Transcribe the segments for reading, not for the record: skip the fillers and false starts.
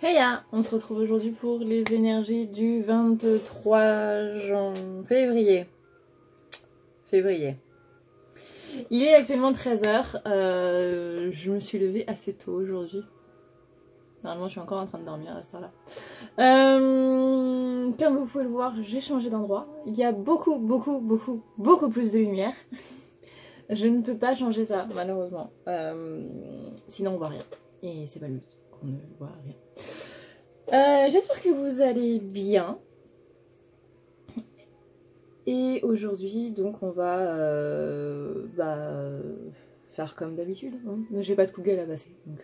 Heya, on se retrouve aujourd'hui pour les énergies du 23 février. Il est actuellement 13 h. Je me suis levée assez tôt aujourd'hui. Normalement, je suis encore en train de dormir à cette heure-là. Comme vous pouvez le voir, j'ai changé d'endroit. Il y a beaucoup plus de lumière. Je ne peux pas changer ça, malheureusement. Sinon, on voit rien. Et c'est pas le but, qu'on ne voit rien. J'espère que vous allez bien. Et aujourd'hui, donc, on va faire comme d'habitude. Hein. J'ai pas de Google à passer, donc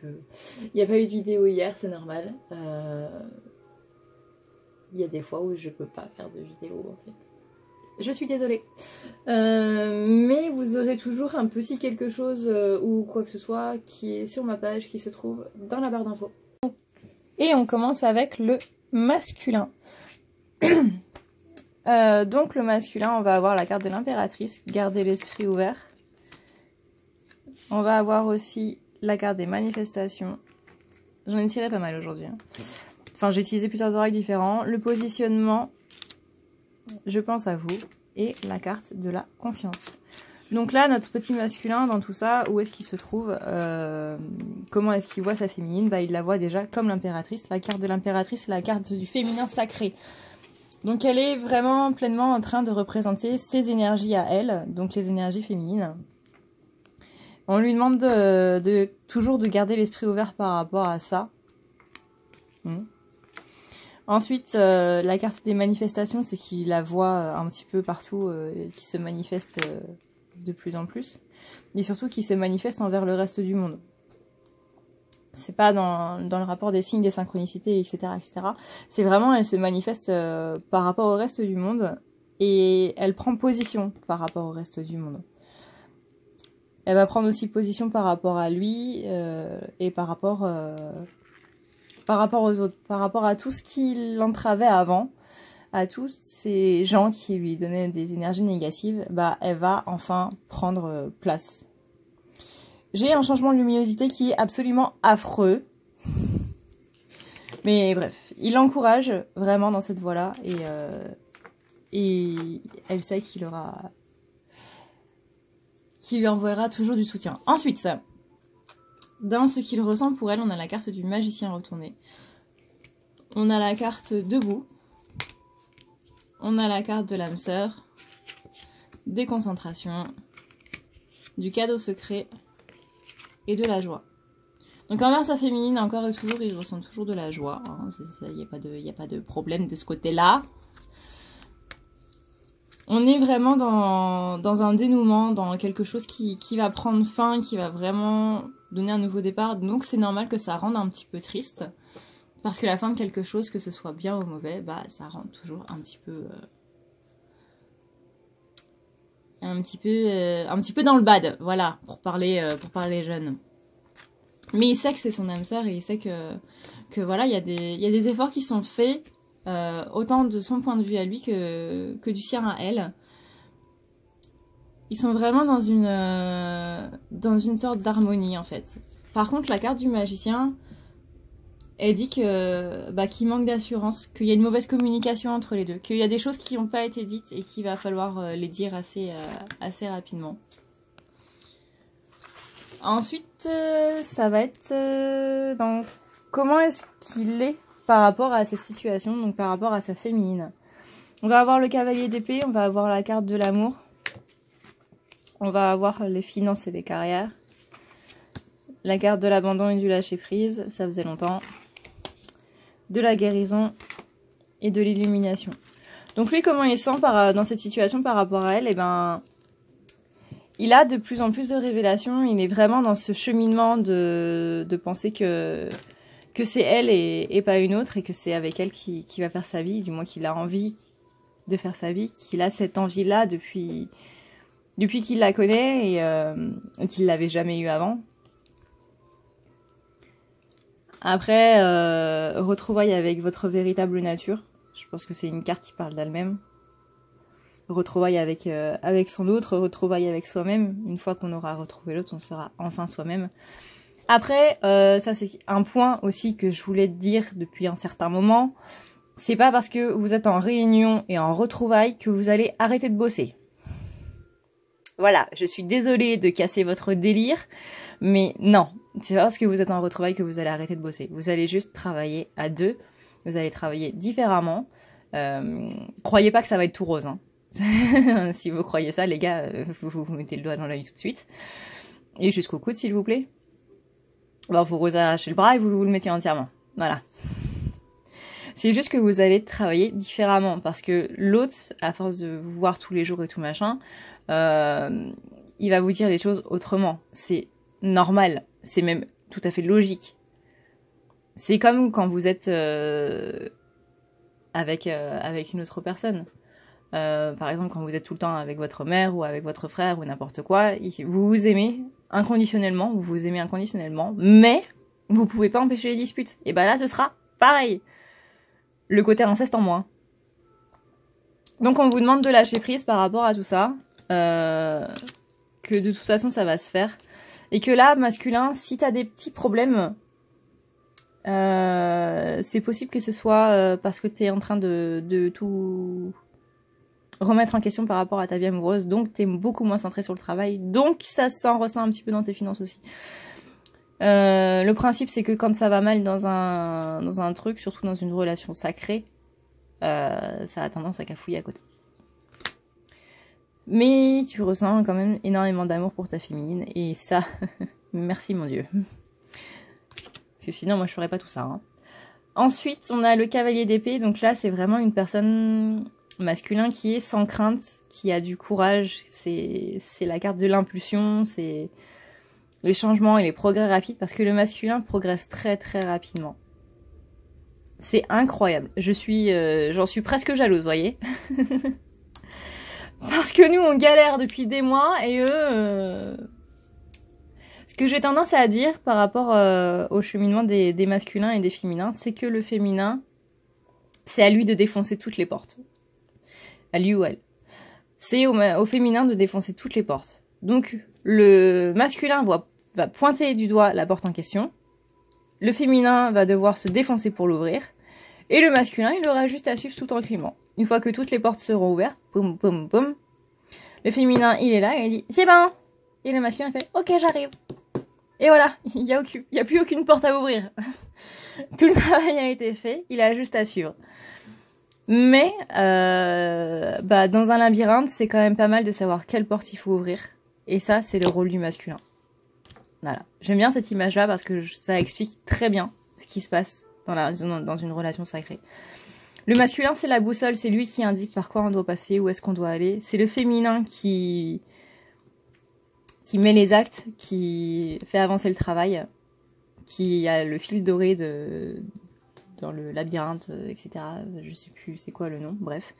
il n'y a pas eu de vidéo hier, c'est normal. Il y a des fois où je peux pas faire de vidéo en fait. Je suis désolée. Mais vous aurez toujours un petit quelque chose ou quoi que ce soit qui est sur ma page, qui se trouve dans la barre d'infos. Et on commence avec le masculin. Donc le masculin, on va avoir la carte de l'impératrice, garder l'esprit ouvert. On va avoir aussi la carte des manifestations. J'en ai tiré pas mal aujourd'hui. Hein. Enfin, j'ai utilisé plusieurs oreilles différents. Le positionnement, je pense à vous. Et la carte de la confiance. Donc là, notre petit masculin, dans tout ça, où est-ce qu'il se trouve comment est-ce qu'il voit sa féminine? Il la voit déjà comme l'impératrice. La carte de l'impératrice, c'est la carte du féminin sacré. Donc elle est vraiment pleinement en train de représenter ses énergies à elle, donc les énergies féminines. On lui demande toujours de garder l'esprit ouvert par rapport à ça. Ensuite, la carte des manifestations, c'est qu'il la voit un petit peu partout, qui se manifeste de plus en plus. Et surtout qui se manifeste envers le reste du monde. C'est pas dans le rapport des signes, des synchronicités, etc. etc. C'est vraiment, elle se manifeste par rapport au reste du monde. Et elle prend position par rapport au reste du monde. Elle va prendre aussi position par rapport à lui et par rapport aux autres, par rapport à tout ce qui l'entravait avant, à tous ces gens qui lui donnaient des énergies négatives, elle va enfin prendre place. J'ai un changement de luminosité qui est absolument affreux. Mais bref, il l'encourage vraiment dans cette voie-là et elle sait qu'il lui envoiera toujours du soutien. Ensuite, dans ce qu'il ressent pour elle, on a la carte du magicien retourné. On a la carte debout. On a la carte de l'âme sœur. Déconcentration. Du cadeau secret. Et de la joie. Donc envers sa féminine, encore et toujours, il ressent toujours de la joie. Il n'y a pas de problème de ce côté-là. On est vraiment dans un dénouement, dans quelque chose qui va prendre fin, qui va vraiment donner un nouveau départ. Donc c'est normal que ça rende un petit peu triste. Parce que la fin de quelque chose, que ce soit bien ou mauvais, ça rend toujours un petit peu dans le bad, voilà, pour parler jeune. Mais il sait que c'est son âme sœur et il sait que voilà, il y a des efforts qui sont faits, autant de son point de vue à lui que du sien à elle. Ils sont vraiment dans une sorte d'harmonie en fait. Par contre, la carte du magicien, elle dit qu'il manque d'assurance, qu'il y a une mauvaise communication entre les deux, qu'il y a des choses qui n'ont pas été dites et qu'il va falloir les dire assez rapidement. Ensuite, ça va être dans comment est-ce qu'il est par rapport à cette situation, donc par rapport à sa féminine. On va avoir le cavalier d'épée, on va avoir la carte de l'amour, on va avoir les finances et les carrières, la carte de l'abandon et du lâcher prise, ça faisait longtemps, de la guérison et de l'illumination. Donc lui, comment il sent dans cette situation par rapport à elle? Il a de plus en plus de révélations. Il est vraiment dans ce cheminement de penser que c'est elle et pas une autre, et que c'est avec elle qui va faire sa vie, du moins qu'il a envie de faire sa vie, qu'il a cette envie-là depuis qu'il la connaît et qu'il l'avait jamais eu avant. Après, retrouvailles avec votre véritable nature. Je pense que c'est une carte qui parle d'elle-même. Retrouvailles avec son autre, retrouvailles avec soi-même. Une fois qu'on aura retrouvé l'autre, on sera enfin soi-même. Après, ça c'est un point aussi que je voulais te dire depuis un certain moment. C'est pas parce que vous êtes en réunion et en retrouvailles que vous allez arrêter de bosser. Voilà, je suis désolée de casser votre délire, mais non, c'est pas parce que vous êtes en retrouvailles que vous allez arrêter de bosser. Vous allez juste travailler à deux, vous allez travailler différemment. Croyez pas que ça va être tout rose, hein. Si vous croyez ça, les gars, vous mettez le doigt dans l'œil tout de suite. Et jusqu'au coude, s'il vous plaît. Bon, vous arrachez le bras et vous le mettez entièrement. Voilà. C'est juste que vous allez travailler différemment parce que l'autre, à force de vous voir tous les jours et tout machin, il va vous dire les choses autrement. C'est normal, c'est même tout à fait logique. C'est comme quand vous êtes avec une autre personne. Par exemple, quand vous êtes tout le temps avec votre mère ou avec votre frère ou n'importe quoi, vous vous aimez inconditionnellement, mais vous pouvez pas empêcher les disputes. Et ben là, ce sera pareil. Le côté inceste en moins. Donc on vous demande de lâcher prise par rapport à tout ça, que de toute façon ça va se faire. Et que là, masculin, si t'as des petits problèmes, c'est possible que ce soit parce que t'es en train de tout remettre en question par rapport à ta vie amoureuse, donc t'es beaucoup moins centré sur le travail, donc ça s'en ressent un petit peu dans tes finances aussi. Le principe c'est que quand ça va mal dans un truc, surtout dans une relation sacrée, ça a tendance à cafouiller à côté. Mais tu ressens quand même énormément d'amour pour ta féminine, et ça, merci mon Dieu. Parce que sinon moi je ferais pas tout ça, hein. Ensuite on a le cavalier d'épée, donc là c'est vraiment une personne masculin qui est sans crainte, qui a du courage, c'est la carte de l'impulsion, c'est les changements et les progrès rapides, parce que le masculin progresse très très rapidement. C'est incroyable. J'en suis presque jalouse, voyez. Parce que nous on galère depuis des mois et eux... Ce que j'ai tendance à dire par rapport au cheminement des masculins et des féminins, c'est que le féminin, c'est à lui de défoncer toutes les portes. À lui ou elle. C'est au féminin de défoncer toutes les portes. Donc le masculin va pointer du doigt la porte en question, le féminin va devoir se défoncer pour l'ouvrir, et le masculin il aura juste à suivre tout en criant. Une fois que toutes les portes seront ouvertes, boum boum boum, le féminin il est là et il dit c'est bon, et le masculin fait ok j'arrive. Et voilà, il y a plus aucune porte à ouvrir. Tout le travail a été fait, il a juste à suivre. Mais dans un labyrinthe, c'est quand même pas mal de savoir quelle porte il faut ouvrir. Et ça, c'est le rôle du masculin. Voilà. J'aime bien cette image-là parce que ça explique très bien ce qui se passe dans une relation sacrée. Le masculin, c'est la boussole, c'est lui qui indique par quoi on doit passer, où est-ce qu'on doit aller. C'est le féminin qui met les actes, qui fait avancer le travail, qui a le fil doré dans le labyrinthe, etc. Je sais plus c'est quoi le nom, bref.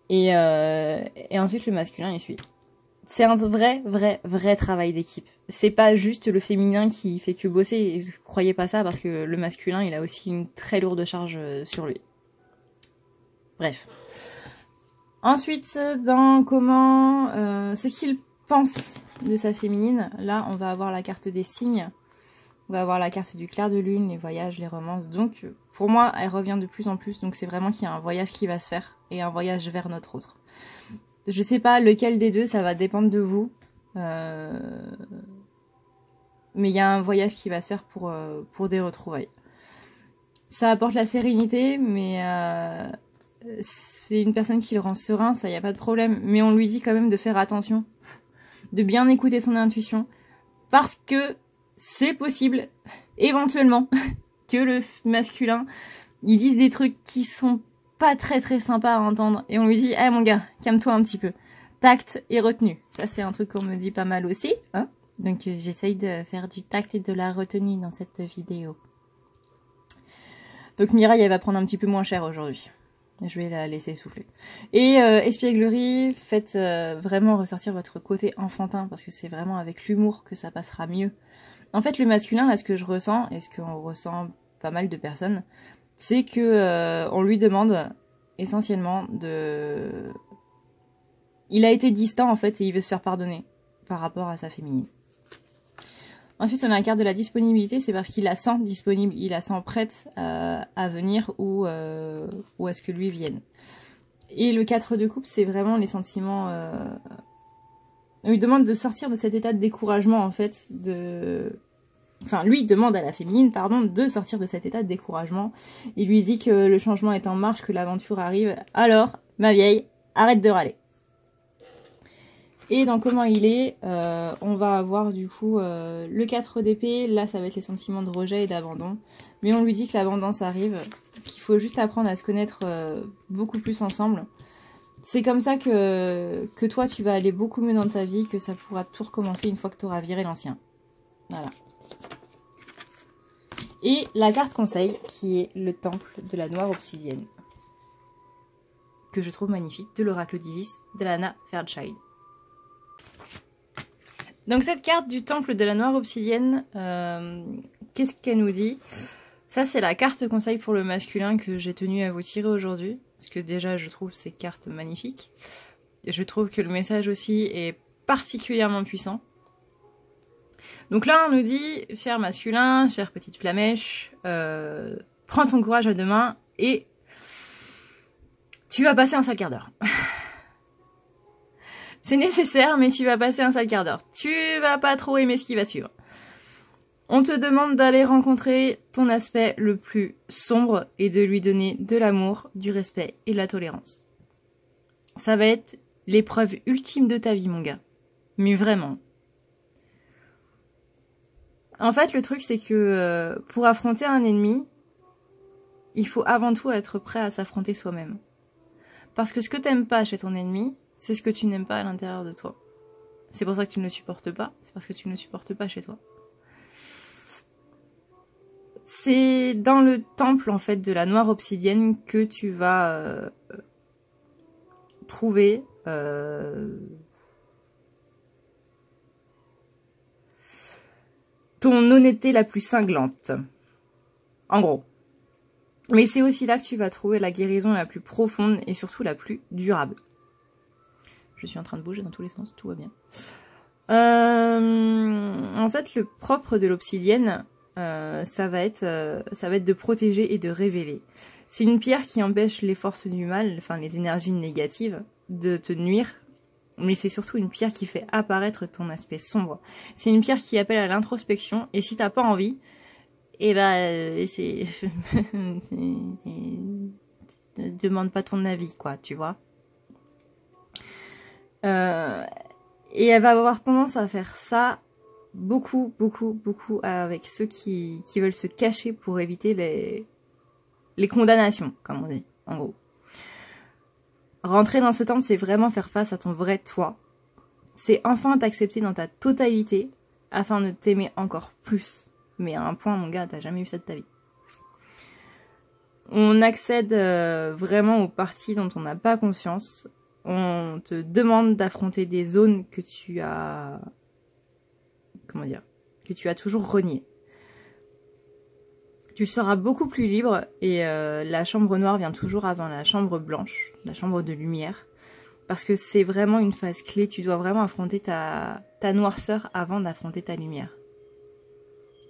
Et ensuite le masculin il suit. C'est un vrai travail d'équipe. C'est pas juste le féminin qui fait que bosser, croyez pas ça, parce que le masculin il a aussi une très lourde charge sur lui. Bref. Ensuite, dans ce qu'il pense de sa féminine, là on va avoir la carte des signes. On va avoir la carte du clair de lune, les voyages, les romances. Donc, pour moi, elle revient de plus en plus. Donc, c'est vraiment qu'il y a un voyage qui va se faire et un voyage vers notre autre. Je sais pas lequel des deux, ça va dépendre de vous. Mais il y a un voyage qui va se faire pour des retrouvailles. Ça apporte la sérénité, mais c'est une personne qui le rend serein, ça, il n'y a pas de problème. Mais on lui dit quand même de faire attention, de bien écouter son intuition, parce que c'est possible, éventuellement, que le masculin, il dise des trucs qui sont pas très sympas à entendre. Et on lui dit, mon gars, calme-toi un petit peu. Tact et retenue. Ça, c'est un truc qu'on me dit pas mal aussi, hein. Donc, j'essaye de faire du tact et de la retenue dans cette vidéo. Donc, Mireille, elle va prendre un petit peu moins cher aujourd'hui. Je vais la laisser souffler. Et espièglerie, faites vraiment ressortir votre côté enfantin, parce que c'est vraiment avec l'humour que ça passera mieux. En fait, le masculin, là, ce que je ressens, et ce qu'on ressent pas mal de personnes, c'est que on lui demande essentiellement de... Il a été distant, en fait, et il veut se faire pardonner par rapport à sa féminine. Ensuite, on a la carte de la disponibilité, c'est parce qu'il la sent disponible, il la sent prête à venir ou à ce que lui vienne. Et le 4 de coupe, c'est vraiment les sentiments... On lui demande de sortir de cet état de découragement, en fait, Enfin, lui demande à la féminine, pardon, de sortir de cet état de découragement. Il lui dit que le changement est en marche, que l'aventure arrive. Alors, ma vieille, arrête de râler. Et dans comment il est, on va avoir du coup le 4 d'épée. Là, ça va être les sentiments de rejet et d'abandon. Mais on lui dit que l'abondance arrive, qu'il faut juste apprendre à se connaître beaucoup plus ensemble. C'est comme ça que toi, tu vas aller beaucoup mieux dans ta vie, que ça pourra tout recommencer une fois que tu auras viré l'ancien. Voilà. Et la carte conseil, qui est le temple de la noire obsidienne. Que je trouve magnifique, de l'oracle d'Isis, de Lana Fairchild. Donc cette carte du temple de la noire obsidienne, qu'est-ce qu'elle nous dit? Ça c'est la carte conseil pour le masculin que j'ai tenu à vous tirer aujourd'hui. Parce que déjà je trouve ces cartes magnifiques. Et je trouve que le message aussi est particulièrement puissant. Donc là on nous dit, cher masculin, chère petite flamèche, prends ton courage à deux mains et tu vas passer un sale quart d'heure. C'est nécessaire, mais tu vas passer un sale quart d'heure. Tu vas pas trop aimer ce qui va suivre. On te demande d'aller rencontrer ton aspect le plus sombre et de lui donner de l'amour, du respect et de la tolérance. Ça va être l'épreuve ultime de ta vie, mon gars. Mais vraiment. En fait, le truc, c'est que pour affronter un ennemi, il faut avant tout être prêt à s'affronter soi-même. Parce que ce que t'aimes pas chez ton ennemi, c'est ce que tu n'aimes pas à l'intérieur de toi. C'est pour ça que tu ne le supportes pas, c'est parce que tu ne le supportes pas chez toi. C'est dans le temple, en fait, de la noire obsidienne que tu vas trouver ton honnêteté la plus cinglante. En gros. Mais c'est aussi là que tu vas trouver la guérison la plus profonde et surtout la plus durable. Je suis en train de bouger dans tous les sens, tout va bien. En fait, le propre de l'obsidienne, ça va être de protéger et de révéler. C'est une pierre qui empêche les forces du mal, enfin les énergies négatives, de te nuire. Mais c'est surtout une pierre qui fait apparaître ton aspect sombre. C'est une pierre qui appelle à l'introspection. Et si t'as pas envie, eh ben, c'est... demande pas ton avis, quoi, tu vois. Et elle va avoir tendance à faire ça beaucoup avec ceux qui veulent se cacher pour éviter les condamnations, comme on dit, en gros. Rentrer dans ce temple, c'est vraiment faire face à ton vrai toi. C'est enfin t'accepter dans ta totalité afin de t'aimer encore plus. Mais à un point, mon gars, t'as jamais eu ça de ta vie. On accède vraiment aux parties dont on n'a pas conscience. On te demande d'affronter des zones que tu as... Comment dire? Que tu as toujours reniées. Tu seras beaucoup plus libre et la chambre noire vient toujours avant la chambre blanche, la chambre de lumière. Parce que c'est vraiment une phase clé, tu dois vraiment affronter ta noirceur avant d'affronter ta lumière.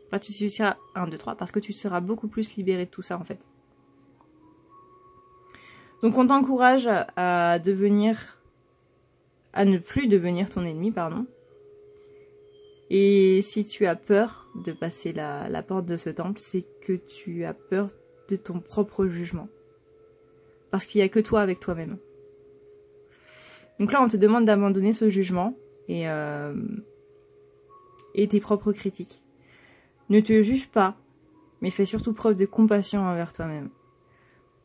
Enfin, tu seras 1, 2, 3, parce que tu seras beaucoup plus libéré de tout ça en fait. Donc on t'encourage à ne plus devenir ton ennemi, pardon. Et si tu as peur de passer la porte de ce temple, c'est que tu as peur de ton propre jugement. Parce qu'il n'y a que toi avec toi-même. Donc là, on te demande d'abandonner ce jugement et tes propres critiques. Ne te juge pas, mais fais surtout preuve de compassion envers toi-même.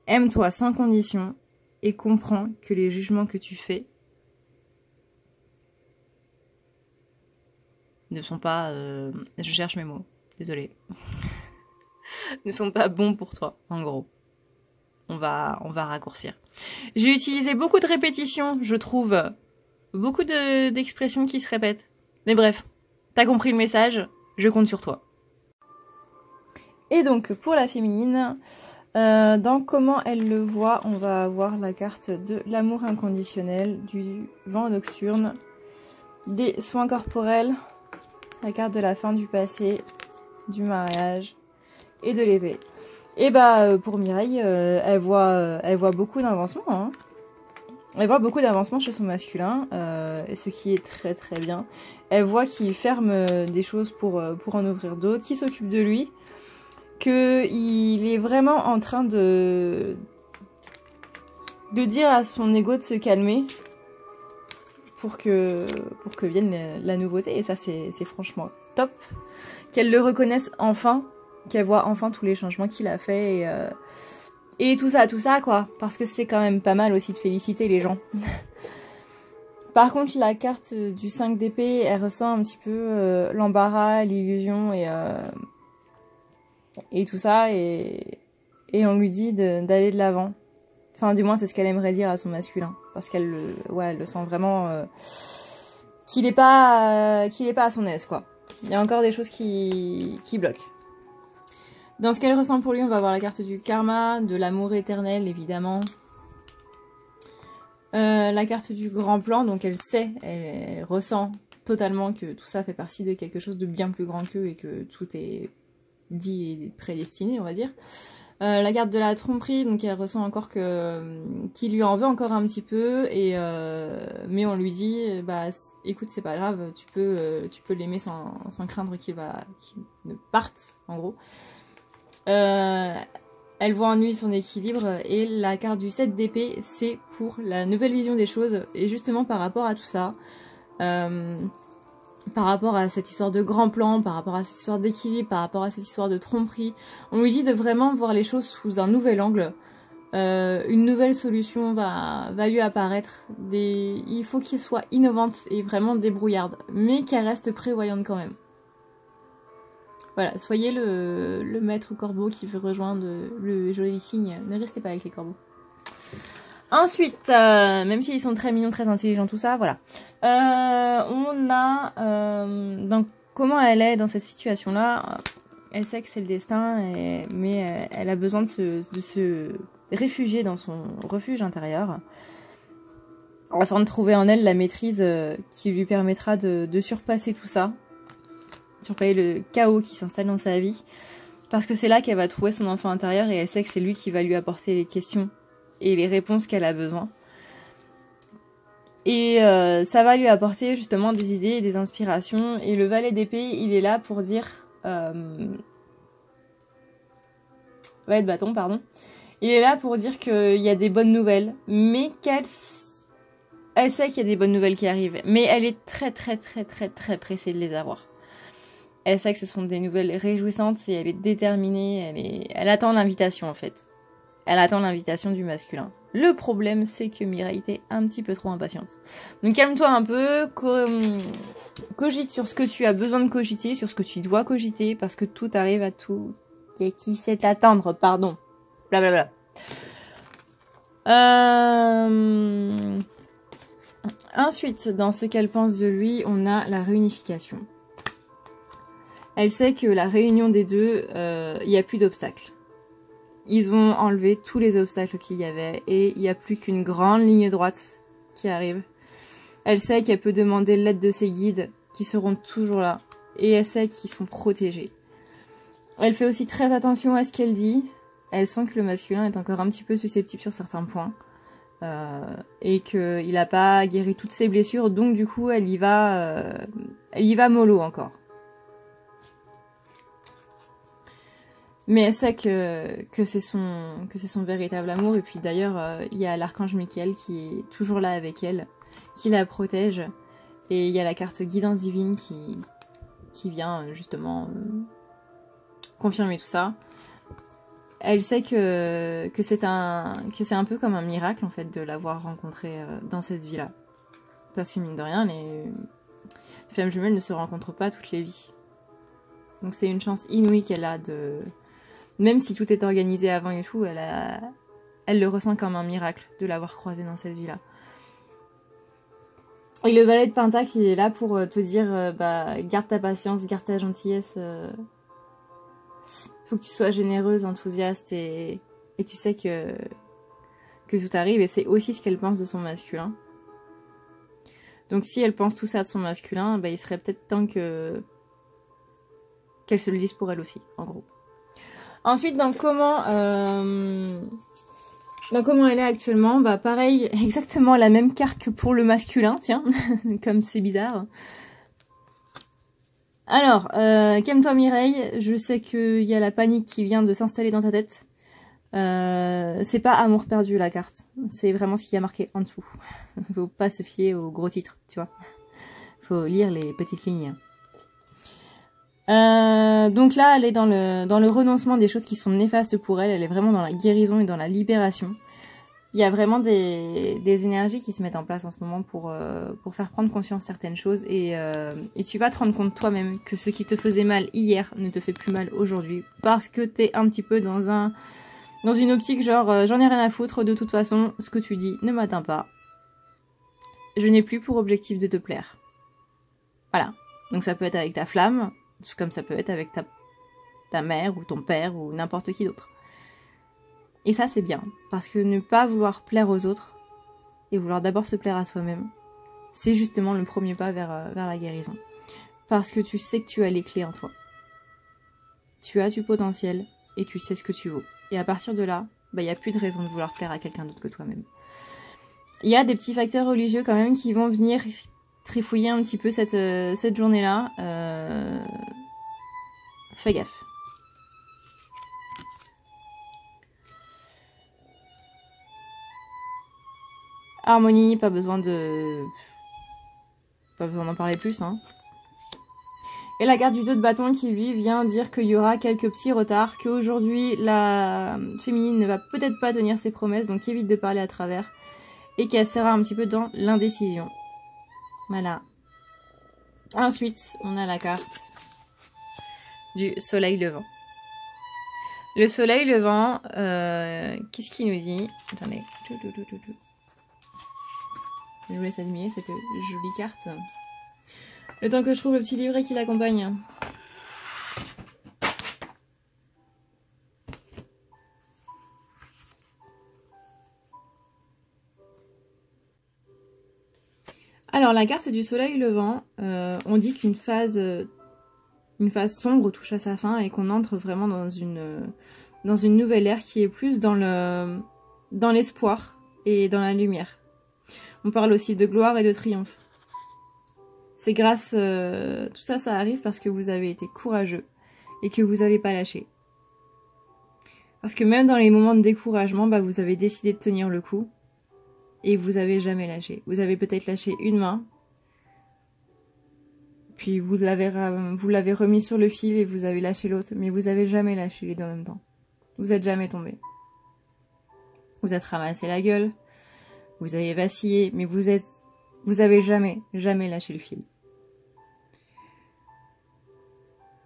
Aime-toi sans condition et comprends que les jugements que tu fais ne sont pas... je cherche mes mots, désolée. ne sont pas bons pour toi, en gros. On va raccourcir. J'ai utilisé beaucoup de répétitions, je trouve. Beaucoup d'expressions qui se répètent. Mais bref, t'as compris le message, je compte sur toi. Et donc, pour la féminine, dans comment elle le voit, on va avoir la carte de l'amour inconditionnel, du vent nocturne, des soins corporels, la carte de la fin du passé, du mariage et de l'épée. Et bah pour Mireille, elle voit beaucoup d'avancement. Hein. Elle voit beaucoup d'avancement chez son masculin, ce qui est très très bien. Elle voit qu'il ferme des choses pour en ouvrir d'autres, qu'il s'occupe de lui, qu'il est vraiment en train de dire à son ego de se calmer pour que vienne la nouveauté. Et ça, c'est franchement top. Qu'elle le reconnaisse enfin, qu'elle voit enfin tous les changements qu'il a fait et tout ça, quoi. Parce que c'est quand même pas mal aussi de féliciter les gens. Par contre, la carte du 5 d'épée, elle ressent un petit peu l'embarras, l'illusion et tout ça. Et on lui dit d'aller de l'avant. Enfin, du moins, c'est ce qu'elle aimerait dire à son masculin. Parce qu'elle elle le sent vraiment qu'il est pas à son aise, quoi. Il y a encore des choses qui bloquent. Dans ce qu'elle ressent pour lui, on va avoir la carte du karma, de l'amour éternel, évidemment. La carte du grand plan, donc elle sait, elle ressent totalement que tout ça fait partie de quelque chose de bien plus grand qu'eux et que tout est dit et prédestiné, on va dire. La carte de la tromperie, donc elle ressent encore qu'il lui en veut encore un petit peu, mais on lui dit, bah écoute, c'est pas grave, tu peux l'aimer sans craindre qu'il ne parte, en gros. Elle voit en lui son équilibre, et la carte du 7 d'épée, c'est pour la nouvelle vision des choses, et justement par rapport à tout ça, par rapport à cette histoire de grand plan, par rapport à cette histoire d'équilibre, par rapport à cette histoire de tromperie, on lui dit de vraiment voir les choses sous un nouvel angle. Une nouvelle solution va lui apparaître. Il faut qu'elle soit innovante et vraiment débrouillarde, mais qu'elle reste prévoyante quand même. Voilà, soyez le maître corbeau qui veut rejoindre le joli cygne. Ne restez pas avec les corbeaux. Ensuite, même s'ils sont très mignons, très intelligents, tout ça, voilà. On a donc comment elle est dans cette situation-là. Elle sait que c'est le destin, mais elle a besoin de se réfugier dans son refuge intérieur afin de trouver en elle la maîtrise qui lui permettra de surpasser tout ça, surpasser le chaos qui s'installe dans sa vie, parce que c'est là qu'elle va trouver son enfant intérieur et elle sait que c'est lui qui va lui apporter les questions et les réponses qu'elle a besoin. Et ça va lui apporter justement des idées et des inspirations. Et le valet d'épée, il est là pour dire... valet de bâton, pardon. Il est là pour dire qu'il y a des bonnes nouvelles, mais elle sait qu'il y a des bonnes nouvelles qui arrivent. Mais elle est très très très très très pressée de les avoir. Elle sait que ce sont des nouvelles réjouissantes et elle est déterminée. Elle attend l'invitation en fait. Elle attend l'invitation du masculin. Le problème, c'est que Mireille était un petit peu trop impatiente. Donc calme-toi un peu, cogite sur ce que tu as besoin de cogiter, sur ce que tu dois cogiter, parce que tout arrive à tout. Et qui sait attendre, pardon. Blablabla. Ensuite, dans ce qu'elle pense de lui, on a la réunification. Elle sait que la réunion des deux, il n'y a plus d'obstacles. Ils ont enlevé tous les obstacles qu'il y avait et il n'y a plus qu'une grande ligne droite qui arrive. Elle sait qu'elle peut demander l'aide de ses guides qui seront toujours là et elle sait qu'ils sont protégés. Elle fait aussi très attention à ce qu'elle dit. Elle sent que le masculin est encore un petit peu susceptible sur certains points et qu'il n'a pas guéri toutes ses blessures, donc du coup elle y va mollo encore. Mais elle sait que c'est son véritable amour. Et puis d'ailleurs, il y a l'archange Michael qui est toujours là avec elle, qui la protège. Et il y a la carte guidance divine qui vient justement confirmer tout ça. Elle sait que c'est un peu comme un miracle en fait de l'avoir rencontré dans cette vie-là. Parce que mine de rien, les flammes jumelles ne se rencontrent pas toutes les vies. Donc c'est une chance inouïe qu'elle a de... Même si tout est organisé avant et tout, elle le ressent comme un miracle de l'avoir croisé dans cette vie-là. Et le valet de pentacle, il est là pour te dire, garde ta patience, garde ta gentillesse. Faut que tu sois généreuse, enthousiaste et tu sais que tout arrive. Et c'est aussi ce qu'elle pense de son masculin. Donc si elle pense tout ça de son masculin, il serait peut-être temps que qu'elle se le dise pour elle aussi, en gros. Ensuite, dans comment elle est actuellement, bah pareil, exactement la même carte que pour le masculin, tiens, comme c'est bizarre. Alors, calme-toi Mireille, je sais qu'il y a la panique qui vient de s'installer dans ta tête. C'est pas amour perdu la carte, c'est vraiment ce qui a marqué en dessous. Faut pas se fier au gros titre, tu vois. Faut lire les petites lignes. Donc là, elle est dans le renoncement des choses qui sont néfastes pour elle. Elle est vraiment dans la guérison et dans la libération. Il y a vraiment des énergies qui se mettent en place en ce moment pour faire prendre conscience de certaines choses. Et tu vas te rendre compte toi-même que ce qui te faisait mal hier ne te fait plus mal aujourd'hui. Parce que t'es un petit peu dans une optique genre j'en ai rien à foutre, de toute façon, ce que tu dis ne m'atteint pas. Je n'ai plus pour objectif de te plaire. Voilà. Donc ça peut être avec ta flamme, comme ça peut être avec ta mère ou ton père ou n'importe qui d'autre. Et ça c'est bien, parce que ne pas vouloir plaire aux autres et vouloir d'abord se plaire à soi-même, c'est justement le premier pas vers la guérison. Parce que tu sais que tu as les clés en toi. Tu as du potentiel et tu sais ce que tu vaux. Et à partir de là, bah, y a plus de raison de vouloir plaire à quelqu'un d'autre que toi-même. Il y a des petits facteurs religieux quand même qui vont venir trifouiller un petit peu cette journée-là. Fais gaffe. Harmonie, pas besoin d'en parler plus, hein. Et la carte du 2 de bâton qui, lui, vient dire qu'il y aura quelques petits retards, qu'aujourd'hui, la féminine ne va peut-être pas tenir ses promesses, donc évite de parler à travers, et qu'elle sera un petit peu dans l'indécision. Voilà. Ensuite, on a la carte du soleil levant. Le soleil levant, qu'est-ce qu'il nous dit? Attendez. Je vous laisse admirer cette jolie carte. Le temps que je trouve le petit livret qui l'accompagne. Alors, la carte du soleil levant, on dit qu'une phase sombre touche à sa fin et qu'on entre vraiment dans une nouvelle ère qui est plus dans l'espoir et dans la lumière. On parle aussi de gloire et de triomphe. C'est grâce... tout ça, ça arrive parce que vous avez été courageux et que vous n'avez pas lâché. Parce que même dans les moments de découragement, bah, vous avez décidé de tenir le coup et vous n'avez jamais lâché. Vous avez peut-être lâché une main, puis vous l'avez remis sur le fil et vous avez lâché l'autre, mais vous n'avez jamais lâché les deux en même temps. Vous n'êtes jamais tombé. Vous êtes ramassé la gueule, vous avez vacillé, mais vous avez jamais lâché le fil.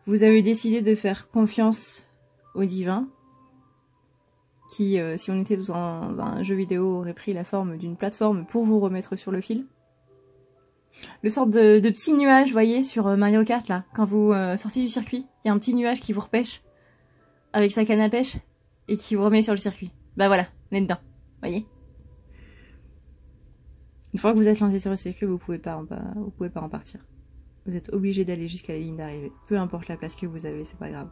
Vous avez décidé de faire confiance au divin, qui, si on était dans un jeu vidéo, aurait pris la forme d'une plateforme pour vous remettre sur le fil. Le sort de petit nuage, voyez, sur Mario Kart, là, quand vous sortez du circuit, il y a un petit nuage qui vous repêche avec sa canne à pêche et qui vous remet sur le circuit. Bah voilà, on est dedans, voyez. Une fois que vous êtes lancé sur le circuit, vous pouvez pas en partir. Vous êtes obligé d'aller jusqu'à la ligne d'arrivée. Peu importe la place que vous avez, c'est pas grave.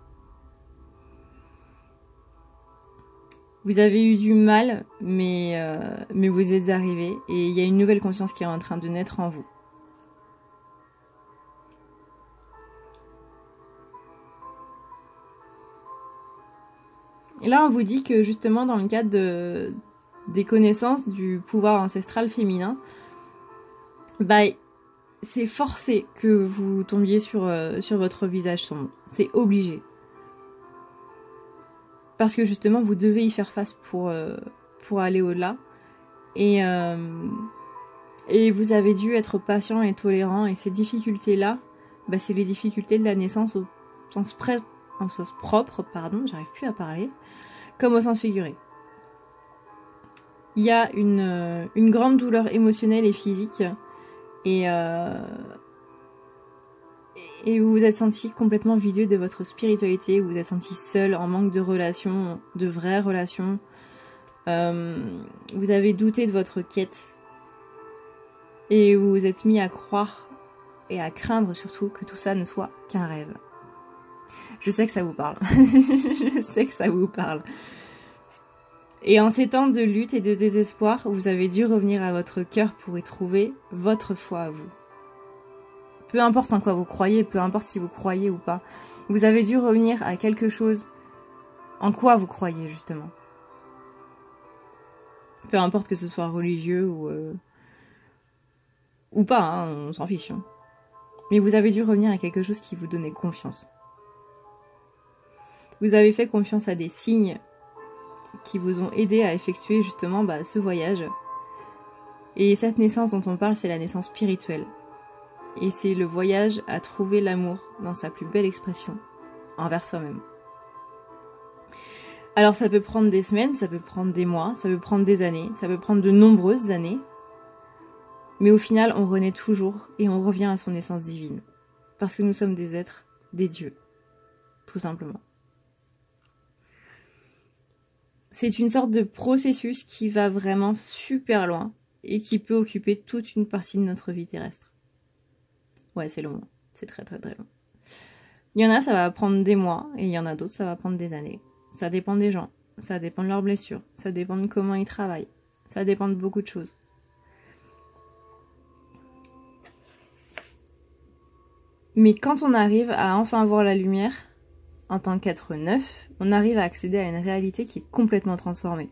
Vous avez eu du mal, mais vous êtes arrivé et il y a une nouvelle conscience qui est en train de naître en vous. Et là, on vous dit que justement, dans le cadre des connaissances du pouvoir ancestral féminin, bah, c'est forcé que vous tombiez sur votre visage sombre. C'est obligé. Parce que justement, vous devez y faire face pour aller au-delà. Et vous avez dû être patient et tolérant. Et ces difficultés-là, bah, c'est les difficultés de la naissance au sens propre, pardon, j'arrive plus à parler, comme au sens figuré. Il y a une grande douleur émotionnelle et physique. Et vous vous êtes senti complètement vidé de votre spiritualité, vous vous êtes senti seul, en manque de relations, de vraies relations. Vous avez douté de votre quête. Et vous vous êtes mis à croire et à craindre surtout que tout ça ne soit qu'un rêve. Je sais que ça vous parle. Je sais que ça vous parle. Et en ces temps de lutte et de désespoir, vous avez dû revenir à votre cœur pour y trouver votre foi à vous. Peu importe en quoi vous croyez, peu importe si vous croyez ou pas, vous avez dû revenir à quelque chose en quoi vous croyez justement. Peu importe que ce soit religieux ou pas, hein, on s'en fiche. Hein. Mais vous avez dû revenir à quelque chose qui vous donnait confiance. Vous avez fait confiance à des signes qui vous ont aidé à effectuer justement ce voyage. Et cette naissance dont on parle, c'est la naissance spirituelle. Et c'est le voyage à trouver l'amour dans sa plus belle expression, envers soi-même. Alors ça peut prendre des semaines, ça peut prendre des mois, ça peut prendre des années, ça peut prendre de nombreuses années. Mais au final, on renaît toujours et on revient à son essence divine. Parce que nous sommes des êtres, des dieux. Tout simplement. C'est une sorte de processus qui va vraiment super loin et qui peut occuper toute une partie de notre vie terrestre. Ouais, c'est long. C'est très très très long. Il y en a, ça va prendre des mois et il y en a d'autres, ça va prendre des années. Ça dépend des gens, ça dépend de leurs blessures, ça dépend de comment ils travaillent, ça dépend de beaucoup de choses. Mais quand on arrive à enfin voir la lumière, en tant qu'être neuf, on arrive à accéder à une réalité qui est complètement transformée.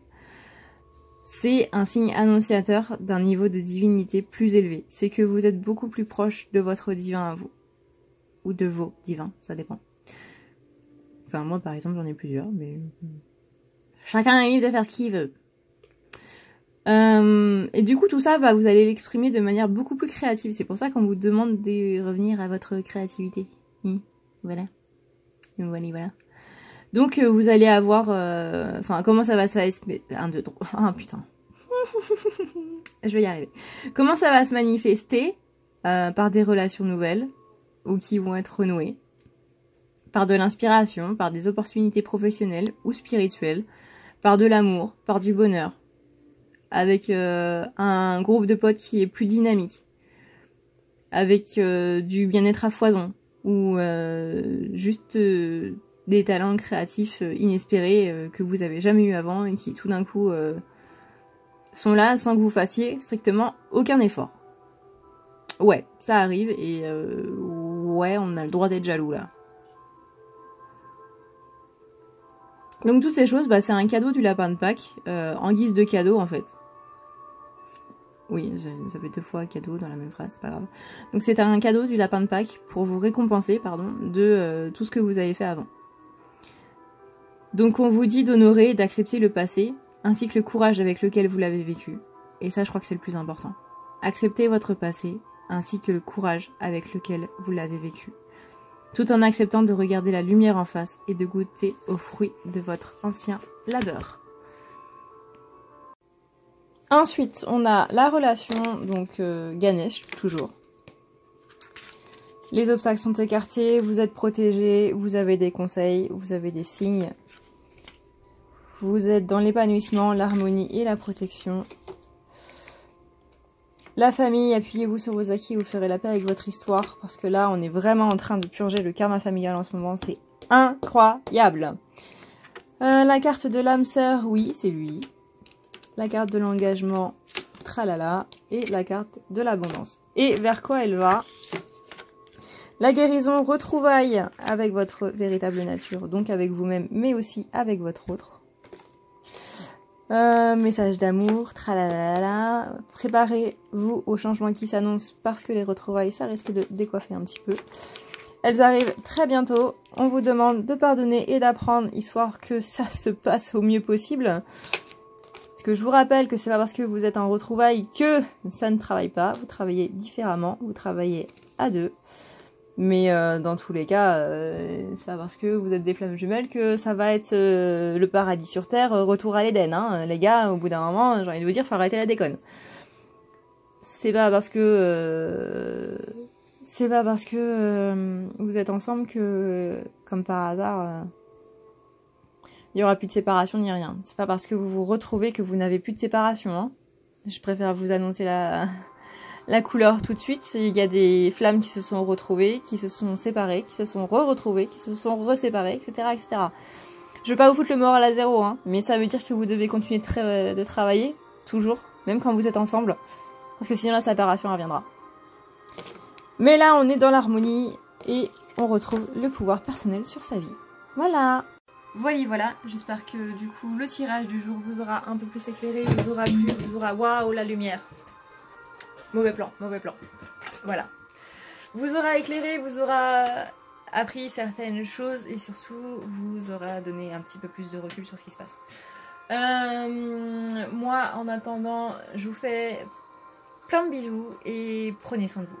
C'est un signe annonciateur d'un niveau de divinité plus élevé. C'est que vous êtes beaucoup plus proche de votre divin à vous. Ou de vos divins, ça dépend. Enfin, moi, par exemple, j'en ai plusieurs, mais... Chacun est libre de faire ce qu'il veut. Et du coup, tout ça, vous allez l'exprimer de manière beaucoup plus créative. C'est pour ça qu'on vous demande de revenir à votre créativité. Voilà. Voilà. Donc, vous allez avoir... Enfin, comment ça va se manifester... 1, 2, 3... Ah, putain. Je vais y arriver. Comment ça va se manifester par des relations nouvelles ou qui vont être renouées, par de l'inspiration, par des opportunités professionnelles ou spirituelles, par de l'amour, par du bonheur, avec un groupe de potes qui est plus dynamique, avec du bien-être à foison, ou juste des talents créatifs inespérés que vous avez jamais eu avant et qui tout d'un coup sont là sans que vous fassiez strictement aucun effort. Ouais, ça arrive et ouais, on a le droit d'être jaloux là. Donc toutes ces choses, c'est un cadeau du lapin de Pâques, en guise de cadeau en fait. Oui, ça fait 2 fois cadeau dans la même phrase, c'est pas grave. Donc c'est un cadeau du lapin de Pâques pour vous récompenser, de tout ce que vous avez fait avant. Donc on vous dit d'honorer et d'accepter le passé, ainsi que le courage avec lequel vous l'avez vécu. Et ça, je crois que c'est le plus important. Acceptez votre passé, ainsi que le courage avec lequel vous l'avez vécu. Tout en acceptant de regarder la lumière en face et de goûter aux fruits de votre ancien labeur. Ensuite, on a la relation, donc Ganesh, toujours. Les obstacles sont écartés, vous êtes protégés, vous avez des conseils, vous avez des signes. Vous êtes dans l'épanouissement, l'harmonie et la protection. La famille, appuyez-vous sur vos acquis, vous ferez la paix avec votre histoire, parce que là, on est vraiment en train de purger le karma familial en ce moment, c'est incroyable. La carte de l'âme sœur, oui, c'est lui. La carte de l'engagement, tralala, et la carte de l'abondance. Et vers quoi elle va? La guérison, retrouvailles avec votre véritable nature, donc avec vous-même, mais aussi avec votre autre. Message d'amour, tralala. Préparez-vous au changement qui s'annonce parce que les retrouvailles, ça risque de décoiffer un petit peu. Elles arrivent très bientôt. On vous demande de pardonner et d'apprendre, histoire que ça se passe au mieux possible. Parce que je vous rappelle que c'est pas parce que vous êtes en retrouvailles que ça ne travaille pas. Vous travaillez différemment, vous travaillez à deux. Mais dans tous les cas, c'est pas parce que vous êtes des flammes jumelles que ça va être le paradis sur terre, retour à l'Éden. Hein. Les gars, au bout d'un moment, j'ai envie de vous dire, faut arrêter la déconne. C'est pas parce que vous êtes ensemble que, comme par hasard, il y aura plus de séparation ni rien. C'est pas parce que vous vous retrouvez que vous n'avez plus de séparation. Hein. Je préfère vous annoncer la couleur tout de suite. Il y a des flammes qui se sont retrouvées, qui se sont séparées, qui se sont re-retrouvées, qui se sont reséparées, etc., etc. Je veux pas vous foutre le moral à zéro, hein, mais ça veut dire que vous devez continuer de travailler, toujours, même quand vous êtes ensemble, parce que sinon la séparation reviendra. Mais là, on est dans l'harmonie et on retrouve le pouvoir personnel sur sa vie. Voilà. Voilà, j'espère que du coup le tirage du jour vous aura un peu plus éclairé, vous aura plu, vous aura... Waouh, la lumière. Mauvais plan. Voilà. Vous aura éclairé, vous aura appris certaines choses et surtout vous aura donné un petit peu plus de recul sur ce qui se passe. Moi, en attendant, je vous fais plein de bisous et prenez soin de vous.